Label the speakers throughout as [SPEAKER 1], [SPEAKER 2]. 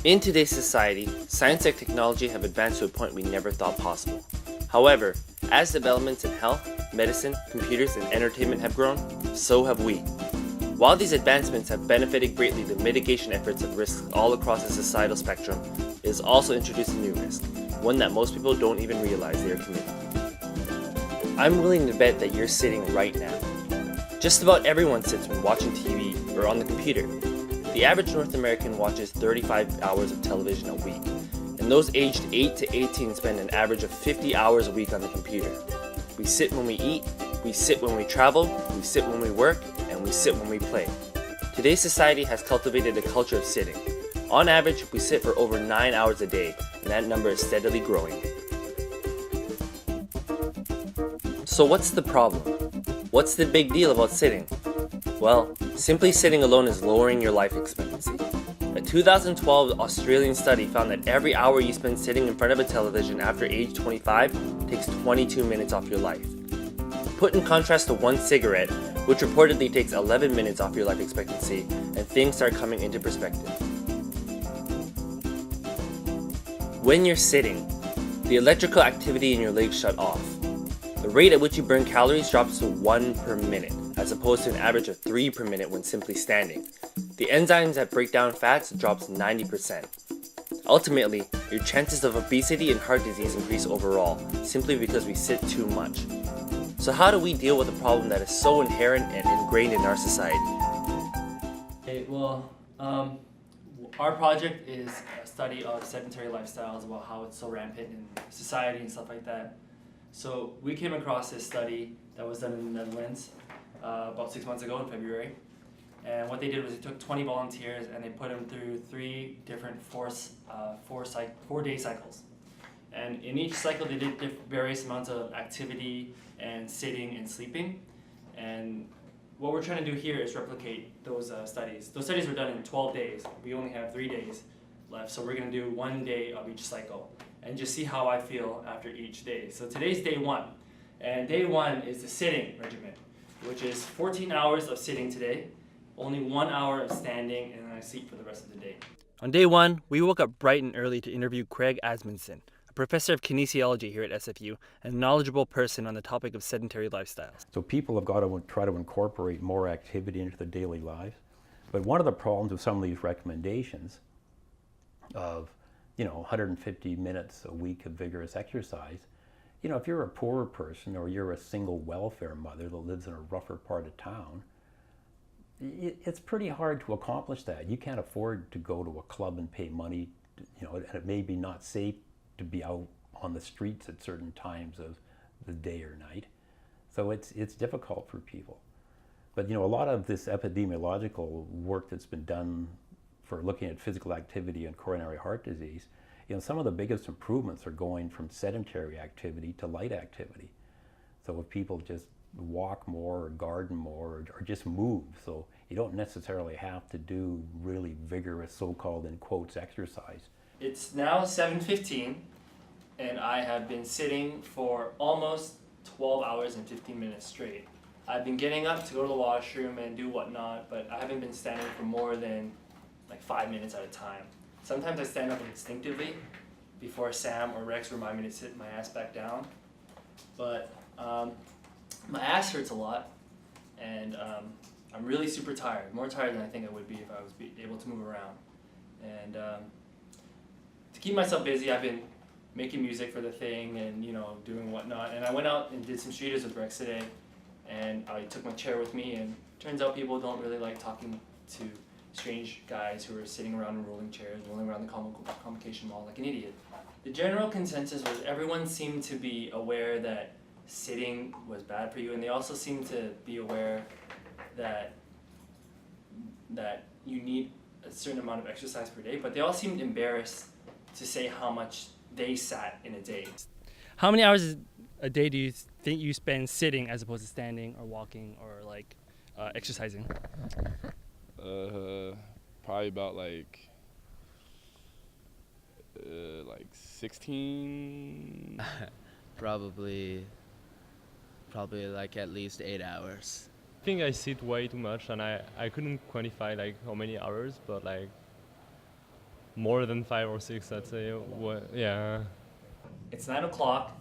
[SPEAKER 1] In today's society, science and technology have advanced to a point we never thought possible. However, as developments in health, medicine, computers, and entertainment have grown, so have we. While these advancements have benefited greatly the mitigation efforts of risks all across the societal spectrum, it has also introduced a new risk, one that most people don't even realize they are committing. I'm willing to bet that you're sitting right now. Just about everyone sits when watching TV or on the computer. The average North American watches 35 hours of television a week, and those aged 8 to 18 spend an average of 50 hours a week on the computer. We sit when we eat, we sit when we travel, we sit when we work, and we sit when we play. Today's society has cultivated a culture of sitting. On average, we sit for over 9 hours a day, and that number is steadily growing. So what's the problem? What's the big deal about sitting? Well, simply sitting alone is lowering your life expectancy. A 2012 Australian study found that every hour you spend sitting in front of a television after age 25 takes 22 minutes off your life. Put in contrast to one cigarette, which reportedly takes 11 minutes off your life expectancy, and things start coming into perspective. When you're sitting, the electrical activity in your legs shut off. The rate at which you burn calories drops to 1 per minute, as opposed to an average of 3 per minute when simply standing. The enzymes that break down fats drops 90%. Ultimately, your chances of obesity and heart disease increase overall, simply because we sit too much. So how do we deal with a problem that is so inherent and ingrained in our society?
[SPEAKER 2] Our project is a study of sedentary lifestyles, about how it's so rampant in society and stuff like that. So we came across this study that was done in the Netherlands about 6 months ago in February. And what they did was they took 20 volunteers and they put them through 3 different 4-day cycles. And in each cycle they did various amounts of activity and sitting and sleeping. And what we're trying to do here is replicate those studies. Those studies were done in 12 days. We only have 3 days left, so we're going to do 1 day of each cycle and just see how I feel after each day. So today's day 1, and day 1 is the sitting regimen, which is 14 hours of sitting today, only 1 hour of standing, and then I sleep for the rest of the day.
[SPEAKER 1] On day 1, we woke up bright and early to interview Craig Asmundson, a professor of kinesiology here at SFU and a knowledgeable person on the topic of sedentary lifestyles.
[SPEAKER 3] So people have got to try to incorporate more activity into their daily lives. But one of the problems with some of these recommendations of 150 minutes a week of vigorous exercise, if you're a poorer person or you're a single welfare mother that lives in a rougher part of town, it's pretty hard to accomplish that. You can't afford to go to a club and pay money, and it may be not safe to be out on the streets at certain times of the day or night. So it's difficult for people. But a lot of this epidemiological work that's been done for looking at physical activity and coronary heart disease, some of the biggest improvements are going from sedentary activity to light activity. So if people just walk more or garden more or just move, so you don't necessarily have to do really vigorous so-called in quotes exercise.
[SPEAKER 2] It's now 7:15 and I have been sitting for almost 12 hours and 15 minutes straight. I've been getting up to go to the washroom and do whatnot, but I haven't been standing for more than like 5 minutes at a time. Sometimes I stand up instinctively before Sam or Rex remind me to sit my ass back down. But my ass hurts a lot, and I'm really super tired, more tired than I think I would be if I was able to move around. And to keep myself busy, I've been making music for the thing and doing whatnot. And I went out and did some streeters with Rex today, and I took my chair with me, and turns out people don't really like talking to strange guys who are sitting around in rolling chairs, rolling around the Convocation Mall like an idiot. The general consensus was everyone seemed to be aware that sitting was bad for you, and they also seemed to be aware that you need a certain amount of exercise per day, but they all seemed embarrassed to say how much they sat in a day.
[SPEAKER 4] How many hours a day do you think you spend sitting as opposed to standing or walking or exercising?
[SPEAKER 5] Probably about like 16.
[SPEAKER 6] Probably like at least 8 hours.
[SPEAKER 7] I think I sit way too much, and I couldn't quantify like how many hours, but like more than 5 or 6, I'd say. What? Yeah.
[SPEAKER 2] It's 9 o'clock.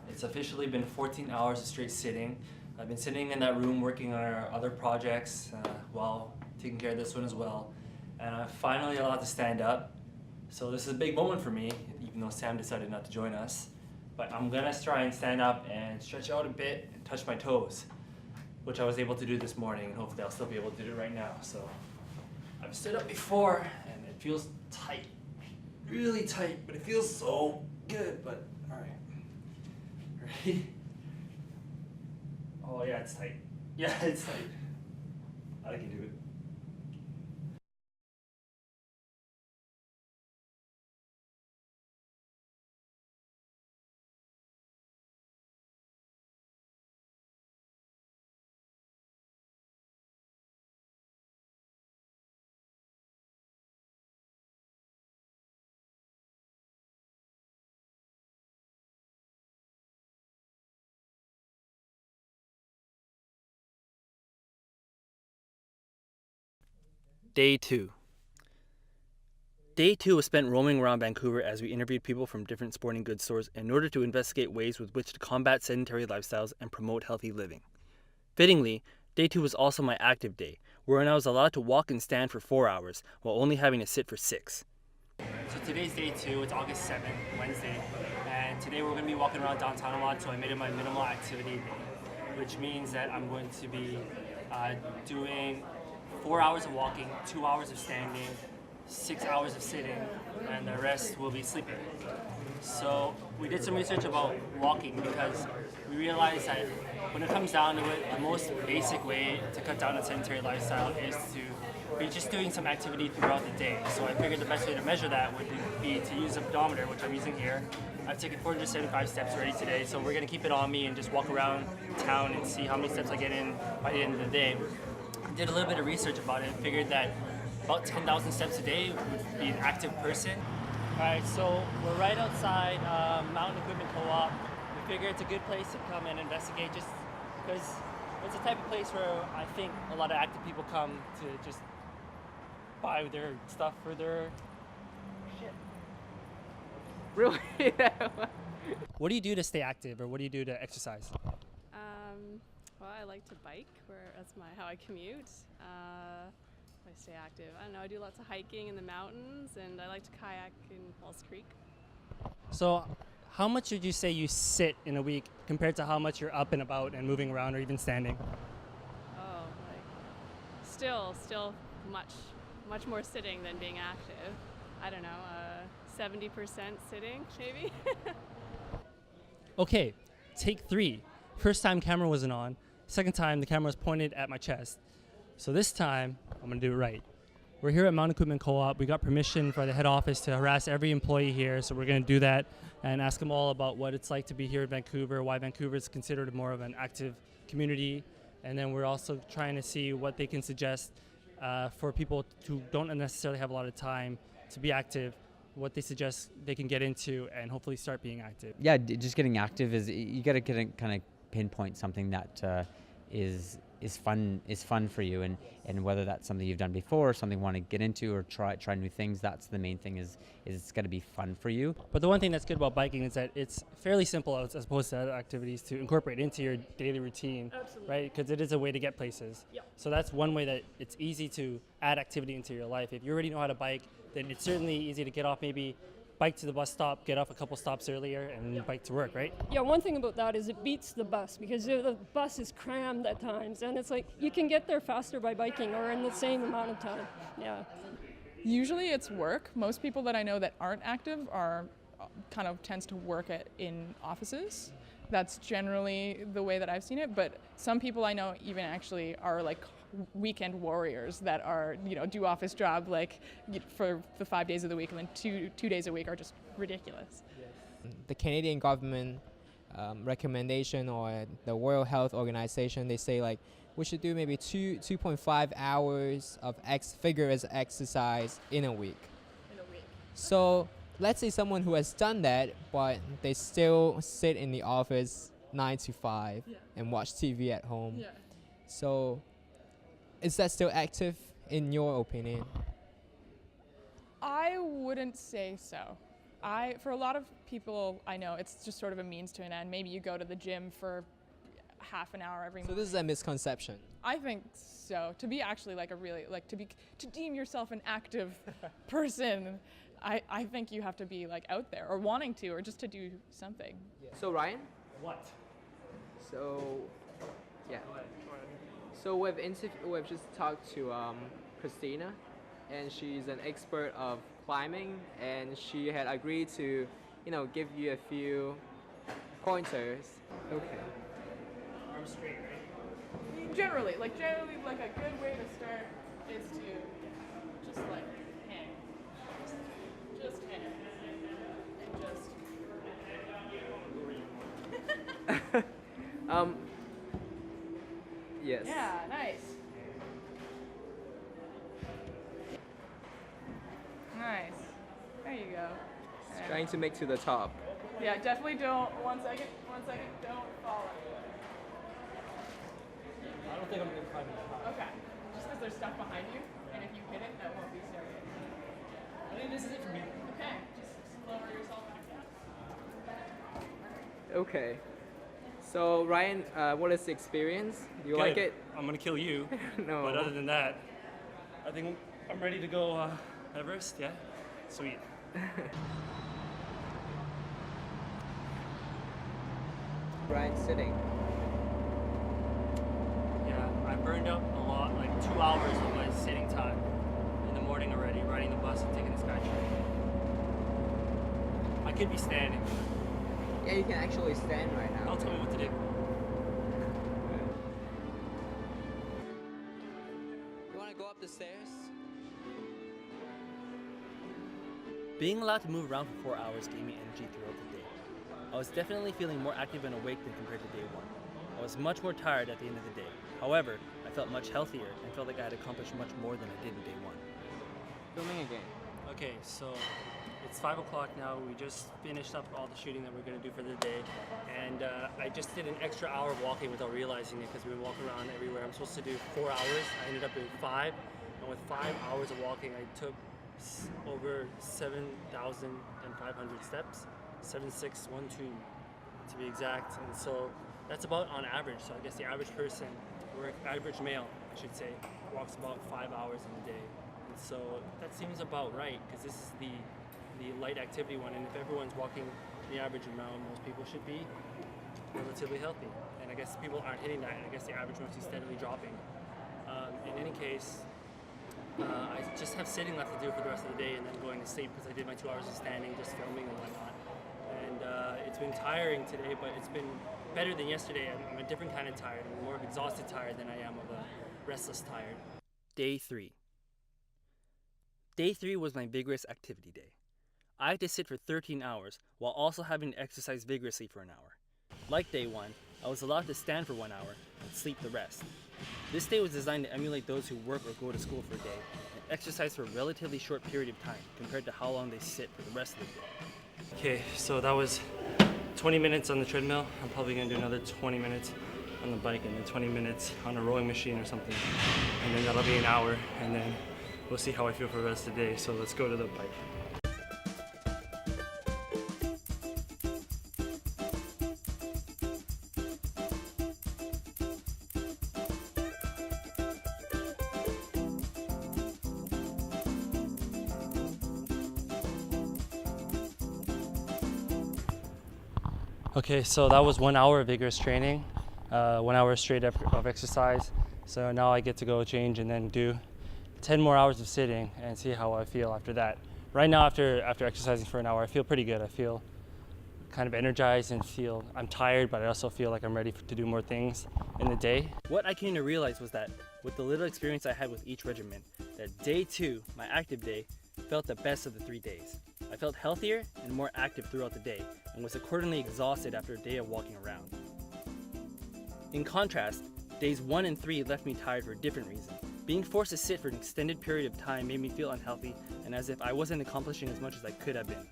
[SPEAKER 2] It's officially been 14 hours of straight sitting. I've been sitting in that room working on our other projects while taking care of this one as well. And I'm finally allowed to stand up. So this is a big moment for me, even though Sam decided not to join us. But I'm gonna try and stand up and stretch out a bit and touch my toes, which I was able to do this morning, and hopefully I'll still be able to do it right now. So I've stood up before and it feels tight, really tight, but it feels so good. But all right, ready? Oh yeah, it's tight. Yeah, it's tight. I can do it.
[SPEAKER 4] Day 2. Day 2 was spent roaming around Vancouver as we interviewed people from different sporting goods stores in order to investigate ways with which to combat sedentary lifestyles and promote healthy living. Fittingly, Day 2 was also my active day, wherein I was allowed to walk and stand for 4 hours while only having to sit for 6. So today's Day 2, it's August 7th, Wednesday, and today we're going to be walking around downtown a lot, so I made it my minimal activity day, which means that I'm going to be doing 4 hours of walking, 2 hours of standing, 6 hours of sitting, and the rest will be sleeping. So we did some research about walking because we realized that when it comes down to it, the most basic way to cut down on sedentary lifestyle is to be just doing some activity throughout the day. So I figured the best way to measure that would be to use a pedometer, which I'm using here. I've taken 475 steps already today, so we're gonna keep it on me and just walk around town and see how many steps I get in by the end of the day. Did a little bit of research about it, figured that about 10,000 steps a day would be an active person. Alright, so we're right outside Mountain Equipment Co-op. We figure it's a good place to come and investigate just because it's the type of place where I think a lot of active people come to just buy their stuff for their shit. Really? What do you do to stay active, or what do you do to exercise?
[SPEAKER 8] Well, I like to bike. That's how I commute. I stay active. I don't know. I do lots of hiking in the mountains, and I like to kayak in Falls Creek.
[SPEAKER 4] So, how much would you say you sit in a week compared to how much you're up and about and moving around, or even standing?
[SPEAKER 8] Oh, still much more sitting than being active. I don't know, 70% sitting, maybe.
[SPEAKER 4] Okay, take 3. First time camera wasn't on. Second time the camera was pointed at my chest. So this time, I'm gonna do it right. We're here at Mountain Equipment Co-op. We got permission for the head office to harass every employee here, so we're gonna do that and ask them all about what it's like to be here in Vancouver, why Vancouver is considered more of an active community, and then we're also trying to see what they can suggest for people who don't necessarily have a lot of time to be active, what they suggest they can get into and hopefully start being active.
[SPEAKER 9] Yeah, just getting active is, you got to kind of pinpoint something that is fun for you, and whether that's something you've done before or something you want to get into or try new things. That's the main thing, is it's got to be fun for you.
[SPEAKER 4] But the one thing that's good about biking is that it's fairly simple as opposed to other activities to incorporate into your daily routine.
[SPEAKER 8] Absolutely.
[SPEAKER 4] Right? Because it is a way to get places.
[SPEAKER 8] Yep.
[SPEAKER 4] So that's one way that it's easy to add activity into your life. If you already know how to bike, then it's certainly easy to get off, maybe bike to the bus stop, get off a couple stops earlier, and bike to work, right?
[SPEAKER 10] Yeah, one thing about that is it beats the bus, because the bus is crammed at times, and it's like you can get there faster by biking or in the same amount of time. Yeah.
[SPEAKER 11] Usually it's work. Most people that I know that aren't active are kind of tends to work in offices. That's generally the way that I've seen it, but some people I know even actually are like weekend warriors that are, do office job like for the 5 days of the week, and then two days a week are just ridiculous.
[SPEAKER 12] The Canadian government recommendation, or the World Health Organization, they say like we should do maybe 2.5 hours of vigorous exercise in a week. So let's say someone who has done that, but they still sit in the office 9 to 5 and watch TV at home.
[SPEAKER 11] Yeah.
[SPEAKER 12] So is that still active in your opinion?
[SPEAKER 11] I wouldn't say so. For a lot of people I know, it's just sort of a means to an end. Maybe you go to the gym for half an hour every
[SPEAKER 12] So
[SPEAKER 11] month.
[SPEAKER 12] this is a misconception.
[SPEAKER 11] I think so. To be actually like to deem yourself an active person, I think you have to be like out there or wanting to or just to do something.
[SPEAKER 13] So Ryan,
[SPEAKER 2] What?
[SPEAKER 13] so yeah. So we've just talked to Christina, and she's an expert of climbing, and she had agreed to, give you a few pointers. Okay.
[SPEAKER 2] Arms straight, right?
[SPEAKER 11] Generally, like a good way to start is to just like hang. Just hang. And just
[SPEAKER 13] Yes.
[SPEAKER 11] yeah, nice. Nice. There you go. Yeah.
[SPEAKER 13] Trying to make to the top.
[SPEAKER 11] Yeah, definitely don't. One second, don't fall.
[SPEAKER 2] I don't think I'm gonna climb that high.
[SPEAKER 11] Okay. Just because there's stuff behind you, and if you hit it, that won't be so good.
[SPEAKER 2] I think this is it for me.
[SPEAKER 11] Okay. Just lower yourself back down.
[SPEAKER 13] Okay. So Ryan, what is the experience? Do you like it?
[SPEAKER 2] I'm gonna kill you.
[SPEAKER 13] No.
[SPEAKER 2] But other than that, I think I'm ready to go Everest. Yeah. Sweet.
[SPEAKER 13] Ryan sitting.
[SPEAKER 2] Yeah, I burned up a lot, like 2 hours of my sitting time in the morning already, riding the bus and taking the SkyTrain. I could be standing.
[SPEAKER 13] Yeah, you can actually stand right now.
[SPEAKER 2] Don't tell me what to do.
[SPEAKER 13] You want to go up the stairs?
[SPEAKER 4] Being allowed to move around for 4 hours gave me energy throughout the day. I was definitely feeling more active and awake than compared to day one. I was much more tired at the end of the day. However, I felt much healthier and felt like I had accomplished much more than I did in day one.
[SPEAKER 13] Filming again.
[SPEAKER 2] Okay, so it's 5 o'clock now. We just finished up all the shooting that we're gonna do for the day. And I just did an extra hour of walking without realizing it because we would walk around everywhere. I'm supposed to do 4 hours. I ended up doing 5. And with 5 hours of walking, I took over 7,500 steps. 7,612 to be exact. And so that's about on average. So I guess the average person, or average male, I should say, walks about 5 hours in a day. And so that seems about right, because this is the light activity one, and if everyone's walking the average amount, most people should be relatively healthy. And I guess people aren't hitting that, and I guess the average must be steadily dropping. In any case, I just have sitting left to do for the rest of the day, and then going to sleep because I did my 2 hours of standing, just filming and whatnot. And it's been tiring today, but it's been better than yesterday. I'm a different kind of tired. I'm more of exhausted tired than I am of a restless tired.
[SPEAKER 4] Day 3. Day 3 was my vigorous activity day. I had to sit for 13 hours while also having to exercise vigorously for an hour. Like day 1, I was allowed to stand for 1 hour and sleep the rest. This day was designed to emulate those who work or go to school for a day and exercise for a relatively short period of time compared to how long they sit for the rest of the day.
[SPEAKER 2] Okay, so that was 20 minutes on the treadmill. I'm probably gonna do another 20 minutes on the bike and then 20 minutes on a rowing machine or something. And then that'll be an hour, and then we'll see how I feel for the rest of the day. So let's go to the bike. Okay, so that was 1 hour of vigorous training, 1 hour straight of exercise. So now I get to go change and then do 10 more hours of sitting and see how I feel after that. Right now, after exercising for an hour, I feel pretty good. I feel kind of energized and feel I'm tired, but I also feel like I'm ready to do more things in the day.
[SPEAKER 4] What I came to realize was that with the little experience I had with each regimen, that day 2, my active day, felt the best of the 3 days. I felt healthier and more active throughout the day and was accordingly exhausted after a day of walking around. In contrast, days 1 and 3 left me tired for a different reason. Being forced to sit for an extended period of time made me feel unhealthy and as if I wasn't accomplishing as much as I could have been.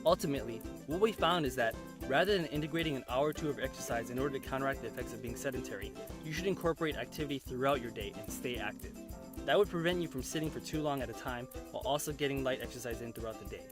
[SPEAKER 4] Ultimately, what we found is that rather than integrating an hour or 2 of exercise in order to counteract the effects of being sedentary, you should incorporate activity throughout your day and stay active. That would prevent you from sitting for too long at a time while also getting light exercise in throughout the day.